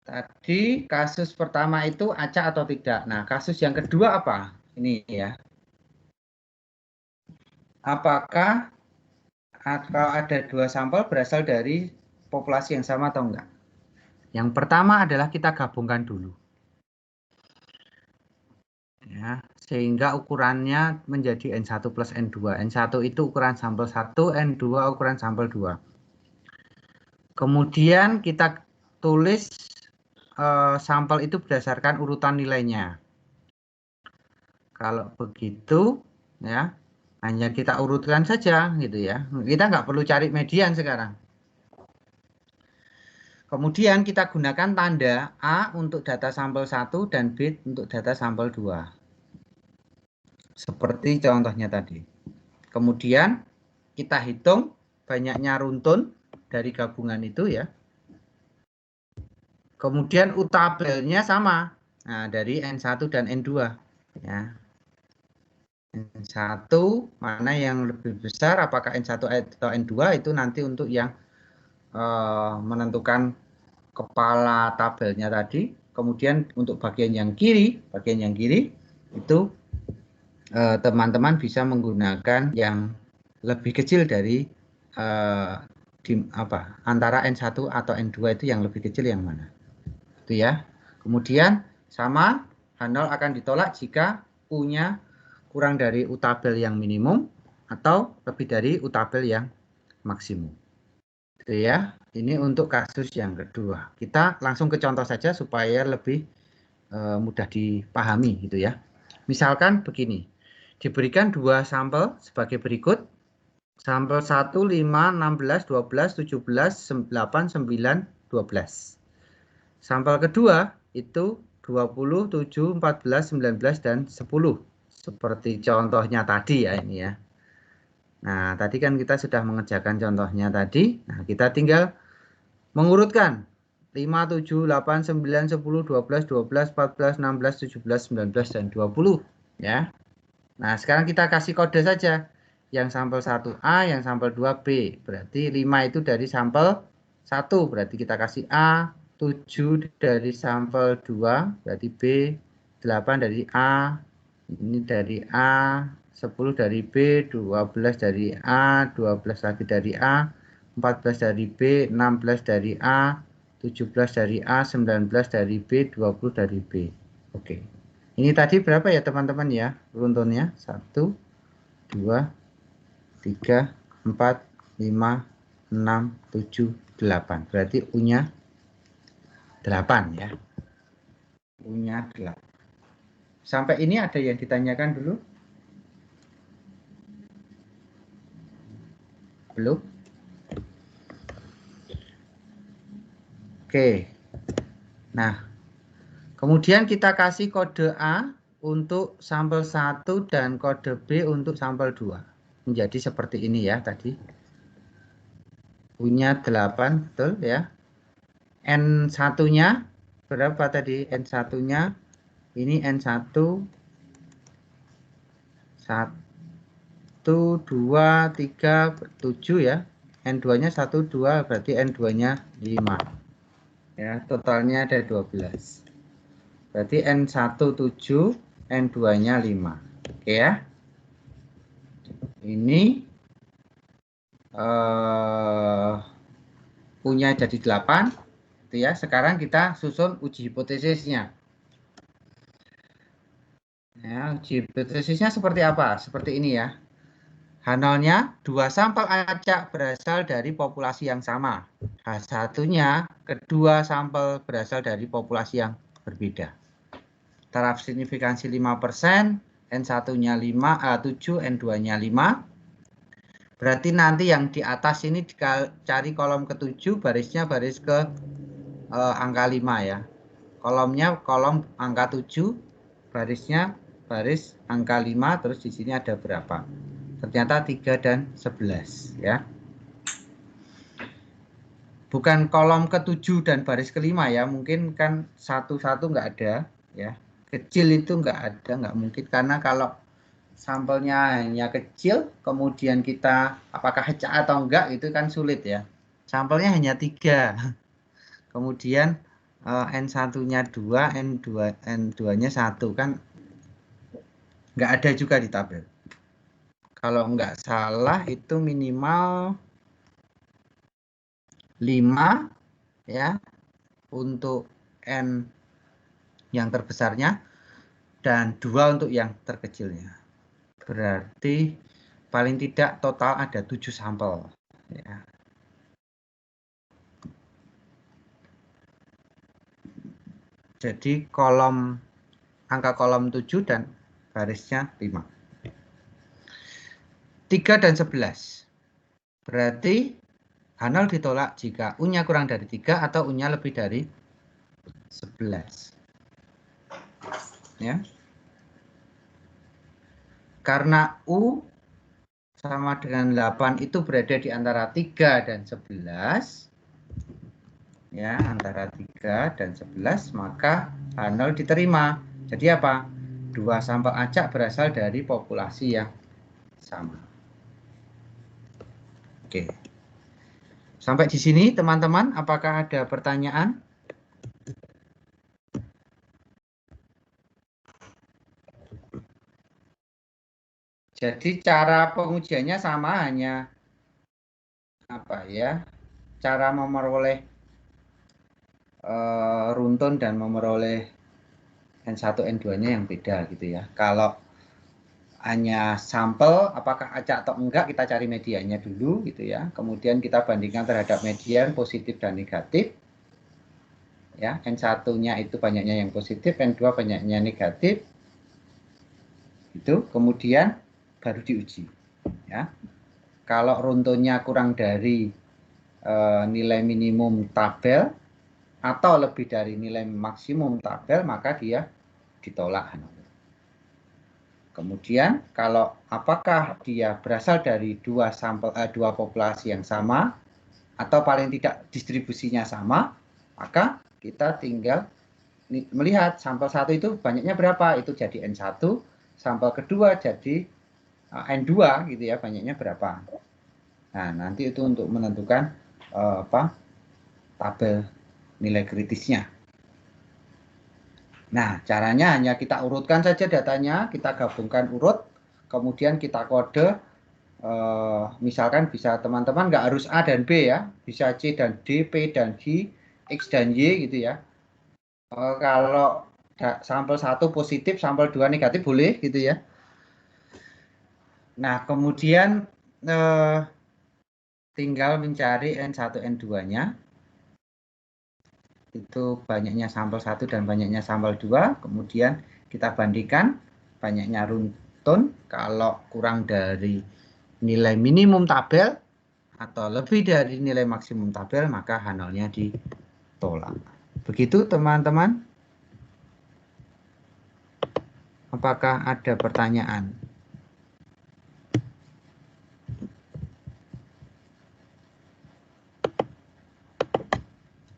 Tadi kasus pertama itu acak atau tidak. Nah, kasus yang kedua apa? Ini ya. Apakah kalau ada dua sampel berasal dari populasi yang sama atau enggak? Yang pertama adalah kita gabungkan dulu. Ya, sehingga ukurannya menjadi N1 plus N2. N1 itu ukuran sampel 1, N2 ukuran sampel 2. Kemudian kita tulis sampel itu berdasarkan urutan nilainya. Kalau begitu, ya, hanya kita urutkan saja, gitu ya. Kita nggak perlu cari median sekarang. Kemudian kita gunakan tanda A untuk data sampel 1 dan B untuk data sampel 2. Seperti contohnya tadi. Kemudian kita hitung banyaknya runtun dari gabungan itu ya. Kemudian U tabelnya sama. Nah, dari N1 dan N2 ya. N1 mana yang lebih besar, apakah N1 atau N2 itu nanti untuk yang menentukan kepala tabelnya tadi. Kemudian untuk bagian yang kiri itu teman-teman bisa menggunakan yang lebih kecil dari antara N1 atau N2 itu yang lebih kecil yang mana. Itu ya. Kemudian sama H0 akan ditolak jika U-nya kurang dari U tabel yang minimum atau lebih dari U tabel yang maksimum. Itu ya. Ini untuk kasus yang kedua. Kita langsung ke contoh saja supaya lebih mudah dipahami gitu ya. Misalkan begini. Diberikan dua sampel sebagai berikut. Sampel 1, 5, 16, 12, 17, 8, 9, 12. Sampel kedua itu 20, 7, 14, 19, dan 10. Seperti contohnya tadi ya ini ya. Nah, tadi kan kita sudah mengerjakan contohnya tadi. Nah, kita tinggal mengurutkan 5, 7, 8, 9, 10, 12, 12, 14, 16, 17, 19, dan 20 ya. Nah, sekarang kita kasih kode saja. Yang sampel 1A, yang sampel 2B. Berarti 5 itu dari sampel 1. Berarti kita kasih A. 7 dari sampel 2. Berarti B. 8 dari A. Ini dari A. 10 dari B. 12 dari A. 12 lagi dari A. 14 dari B. 16 dari A. 17 dari A. 19 dari B. 20 dari B. Oke. Ini tadi berapa ya teman-teman ya runtunnya? 1, 2, 3, 4, 5, 6, 7, 8. Berarti U-nya 8 ya. U-nya 8. Sampai ini ada yang ditanyakan dulu? Belum? Oke. Nah, kemudian kita kasih kode A untuk sampel 1 dan kode B untuk sampel 2. Menjadi seperti ini ya tadi. U-nya 8, betul ya. N1-nya berapa tadi? N1-nya ini N1 1, 2, 3, 7 ya. N2-nya 1, 2, berarti N2-nya 5. Ya, totalnya ada 12. Berarti N1 7, N2-nya 5. Oke ya. Ini punya jadi 8. Itu ya. Sekarang kita susun uji hipotesisnya. Ya, uji hipotesisnya seperti apa? Seperti ini ya. H0-nya 2 sampel acak berasal dari populasi yang sama. H1-nya kedua sampel berasal dari populasi yang berbeda. Taraf signifikansi 5%, N1-nya 7, N2-nya 5. Berarti nanti yang di atas ini cari kolom ke-7, barisnya baris ke angka 5 ya. Kolomnya kolom angka 7, barisnya baris angka 5, terus di sini ada berapa? Ternyata 3 dan 11 ya. Bukan kolom ke-7 dan baris ke-5 ya, mungkin kan satu-satu nggak ada ya. Kecil itu nggak ada, nggak mungkin, karena kalau sampelnya hanya kecil, kemudian kita apakah acak atau enggak itu kan sulit ya. Sampelnya hanya 3, kemudian N1-nya 2, N2-nya 1 kan nggak ada juga di tabel. Kalau nggak salah itu minimal 5 ya untuk N yang terbesarnya dan 2 untuk yang terkecilnya. Berarti paling tidak total ada 7 sampel ya. Jadi angka kolom 7 dan barisnya 5. 3 dan 11. Berarti H0 ditolak jika U-nya kurang dari 3 atau U-nya lebih dari 11. Ya. Karena U sama dengan 8 itu berada di antara 3 dan 11. Ya, antara 3 dan 11, maka H0 diterima. Jadi apa? 2 sampel acak berasal dari populasi yang sama. Oke. Sampai di sini teman-teman, apakah ada pertanyaan? Jadi cara pengujiannya sama, hanya apa ya? Cara memperoleh runtun dan memperoleh N1, N2-nya yang beda gitu ya. Kalau hanya sampel apakah acak atau enggak, kita cari mediannya dulu gitu ya. Kemudian kita bandingkan terhadap median positif dan negatif. Ya, N1-nya itu banyaknya yang positif, N2 banyaknya negatif. Itu kemudian baru diuji ya. Kalau runtunnya kurang dari nilai minimum tabel atau lebih dari nilai maksimum tabel, maka dia ditolak. Kemudian kalau apakah dia berasal dari dua populasi yang sama atau paling tidak distribusinya sama, maka kita tinggal melihat sampel 1 itu banyaknya berapa, itu jadi N1, sampel kedua jadi N2 gitu ya, banyaknya berapa. Nah, nanti itu untuk menentukan tabel nilai kritisnya. Nah, caranya hanya kita urutkan saja datanya, kita gabungkan urut, kemudian kita kode, misalkan bisa teman-teman nggak harus A dan B ya, bisa C dan D, P dan G, X dan Y gitu ya. Kalau sampel 1 positif, sampel 2 negatif boleh gitu ya. Nah, kemudian tinggal mencari N1 N2-nya. Itu banyaknya sampel 1 dan banyaknya sampel 2, kemudian kita bandingkan banyaknya runtun. Kalau kurang dari nilai minimum tabel atau lebih dari nilai maksimum tabel, maka H0-nya ditolak. Begitu teman-teman. Apakah ada pertanyaan?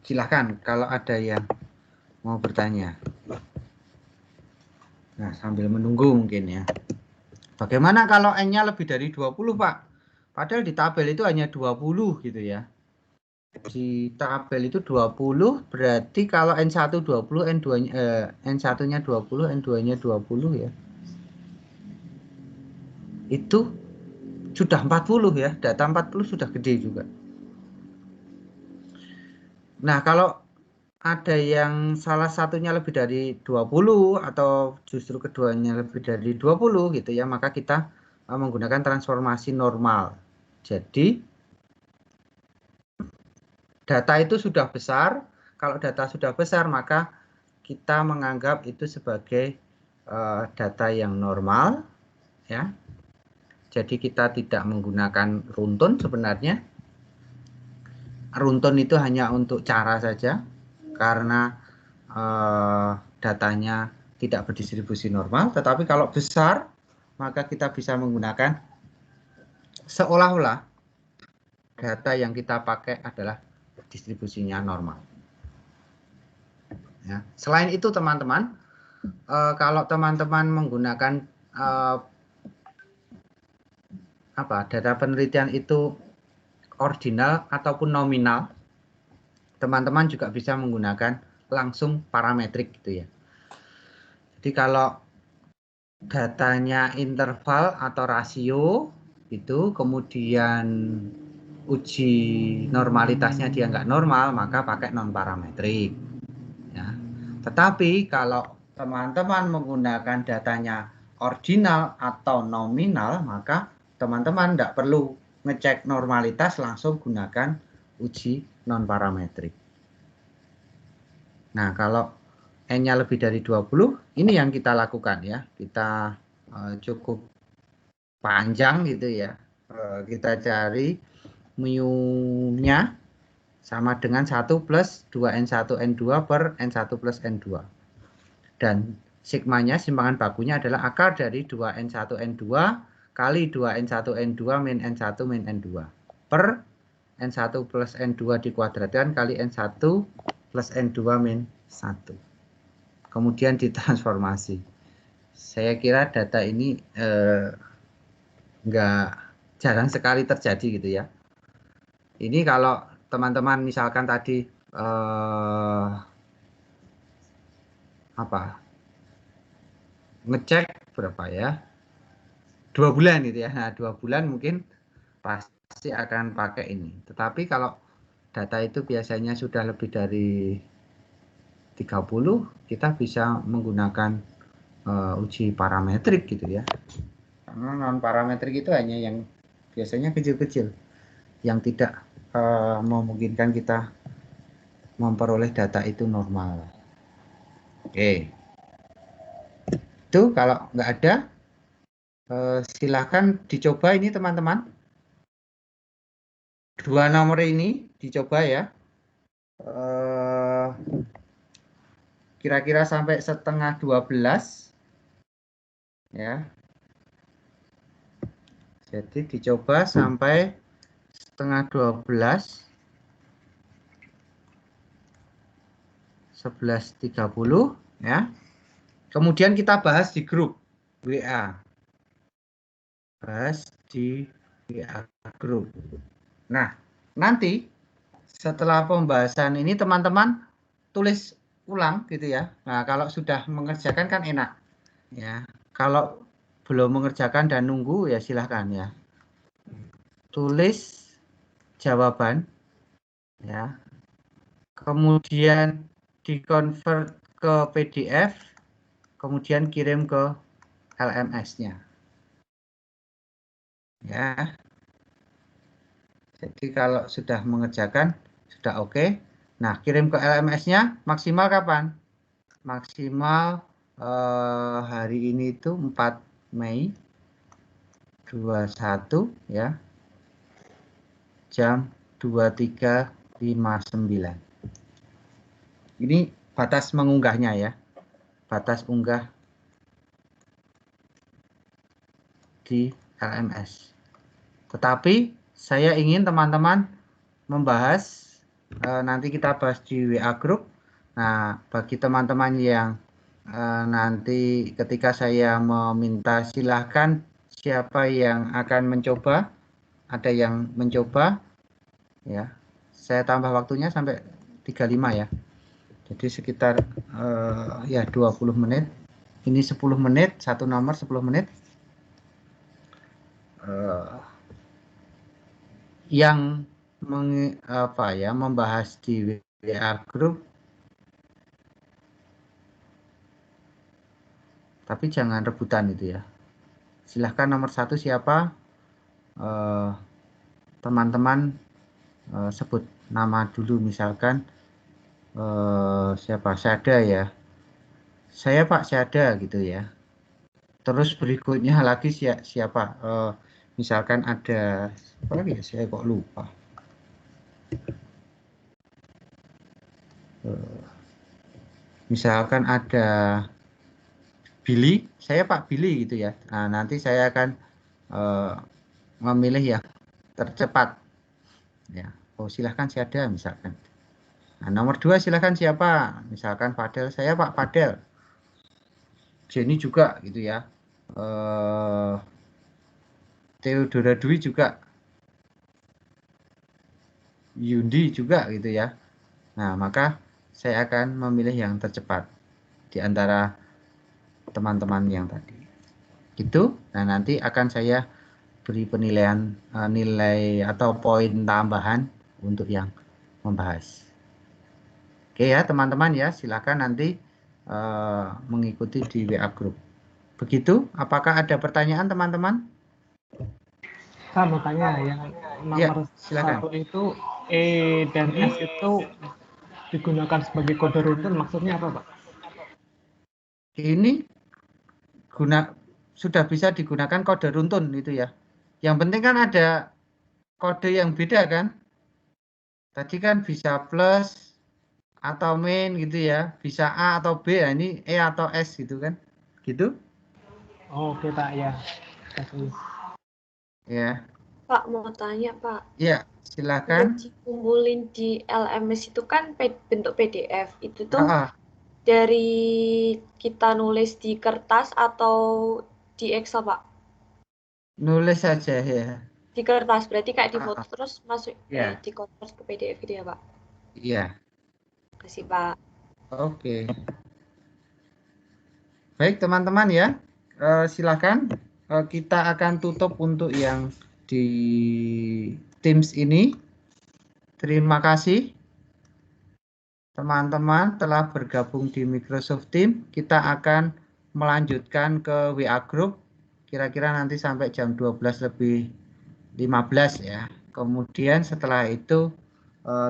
Silahkan kalau ada yang mau bertanya. Nah, sambil menunggu mungkin ya. Bagaimana kalau N-nya lebih dari 20, Pak? Padahal di tabel itu hanya 20 gitu ya. Di tabel itu 20, berarti kalau N1 20, N1-nya 20, N2-nya 20 ya. Itu sudah 40 ya. Data 40 sudah gede juga. Nah, kalau ada yang salah satunya lebih dari 20 atau justru keduanya lebih dari 20 gitu ya, maka kita menggunakan transformasi normal. Jadi data itu sudah besar. Kalau data sudah besar, maka kita menganggap itu sebagai data yang normal ya. Jadi kita tidak menggunakan runtun sebenarnya. Runtun itu hanya untuk cara saja, karena datanya tidak berdistribusi normal. Tetapi kalau besar, maka kita bisa menggunakan seolah-olah data yang kita pakai adalah distribusinya normal. Ya. Selain itu teman-teman, kalau teman-teman menggunakan data penelitian itu ordinal ataupun nominal, teman-teman juga bisa menggunakan langsung parametrik gitu ya. Jadi kalau datanya interval atau rasio itu, kemudian uji normalitasnya dia nggak normal, maka pakai non parametrik ya. Tetapi kalau teman-teman menggunakan datanya ordinal atau nominal, maka teman-teman tidak perlu ngecek normalitas, langsung gunakan uji non parametrik. Nah, kalau N-nya lebih dari 20, ini yang kita lakukan ya. Kita cukup panjang gitu ya. Kita cari mu-nya sama dengan 1 plus 2N1 N2 per N1 plus N2. Dan sigmanya, simpangan bakunya adalah akar dari 2N1 N2 kali 2N1 N2 min N1 min N2 per N1 plus N2 dikuadratkan kali N1 plus N2 min 1. Kemudian ditransformasi. Saya kira data ini jarang sekali terjadi gitu ya. Ini kalau teman-teman misalkan tadi ngecek berapa ya, 2 bulan gitu ya. Nah, 2 bulan mungkin pasti akan pakai ini. Tetapi kalau data itu biasanya sudah lebih dari 30, kita bisa menggunakan uji parametrik gitu ya. Karena non parametrik itu hanya yang biasanya kecil-kecil, yang tidak memungkinkan kita memperoleh data itu normal. Oke, itu kalau nggak ada, silakan dicoba ini teman-teman. 2 nomor ini dicoba ya. Kira-kira sampai setengah 12 ya. Jadi dicoba sampai setengah 12, 11.30 ya. Kemudian kita bahas di grup WA. Bahas di WA grup. Nah, nanti setelah pembahasan ini teman-teman tulis ulang gitu ya. Nah, kalau sudah mengerjakan kan enak ya. Kalau belum mengerjakan dan nunggu ya silahkan ya. Tulis jawaban ya. Kemudian di-convert ke PDF kemudian kirim ke LMS-nya. Ya. Jadi kalau sudah mengerjakan, sudah oke. Nah, kirim ke LMS-nya maksimal kapan? Maksimal hari ini itu 4 Mei 21 ya. Jam 23.59. Ini batas mengunggahnya ya. Batas unggah di LMS. Tetapi saya ingin teman-teman membahas, nanti kita bahas di WA Group. Nah, bagi teman-teman yang nanti ketika saya meminta silahkan siapa yang akan mencoba, ada yang mencoba, ya, saya tambah waktunya sampai 35 ya. Jadi sekitar ya 20 menit. Ini 10 menit, satu nomor 10 menit. Yang membahas di WA Group, tapi jangan rebutan itu ya. Silahkan nomor 1 siapa, teman-teman sebut nama dulu, misalkan siapa, Syada ya, saya Pak Syada gitu ya. Terus berikutnya lagi siapa, misalkan ada apa lagi ya, saya kok lupa. Misalkan ada Billy, saya Pak Billy gitu ya. Nah, nanti saya akan memilih yang tercepat. Ya, oh silahkan Syada misalkan. Nah, nomor 2 silahkan siapa? Misalkan Fadel, saya Pak Fadel. Jenny juga gitu ya. Theodora Dwi juga. Yundi juga gitu ya. Nah, maka saya akan memilih yang tercepat di antara teman-teman yang tadi. Gitu. Nah, nanti akan saya beri penilaian nilai atau poin tambahan untuk yang membahas. Oke ya teman-teman ya, silakan nanti mengikuti di WA Group. Begitu, apakah ada pertanyaan teman-teman? Saya mau tanya, yang Ya, nomor silakan. 1 itu E dan S itu digunakan sebagai kode runtun, maksudnya apa Pak? Ini sudah bisa digunakan kode runtun itu ya. Yang penting kan ada kode yang beda kan. Tadi kan bisa plus atau min gitu ya. Bisa A atau B, nah ini E atau S gitu kan. Gitu. Oh, oke Pak, ya. Kasih. Ya. Pak, mau tanya Pak. Ya, Udah silakan. dikumpulin di LMS itu kan bentuk PDF. Itu tuh Ah, dari kita nulis di kertas atau di Excel Pak? nulis saja ya. Di kertas, berarti kayak di foto Ah, terus masuk ya. di convert ke PDF gitu ya Pak? Iya. Kasih Pak. Oke. Baik teman-teman ya. Silakan. Kita akan tutup untuk yang di Teams ini. Terima kasih teman-teman telah bergabung di Microsoft Teams. Kita akan melanjutkan ke WA Group kira-kira nanti sampai jam 12:15 ya. Kemudian setelah itu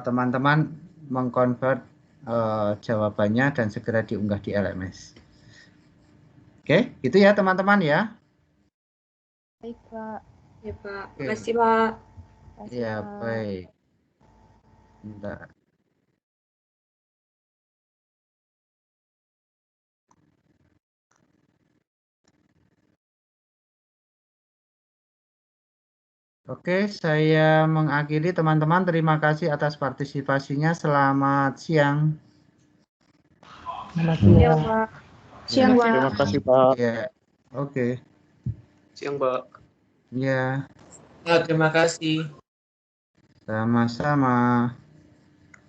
teman-teman mengkonvert jawabannya dan segera diunggah di LMS. Oke, itu ya teman-teman ya. Baik Pak. Ya Pak, Oke. makasih Pak. Kasih Ya, Pak. baik. Bentar. Oke, saya mengakhiri teman-teman. Terima kasih atas partisipasinya. Selamat siang. Selamat Ya siang. Pak. Siang Pak. Terima kasih Pak. Ya, oke. Siang Pak. Ya, Terima kasih. sama-sama.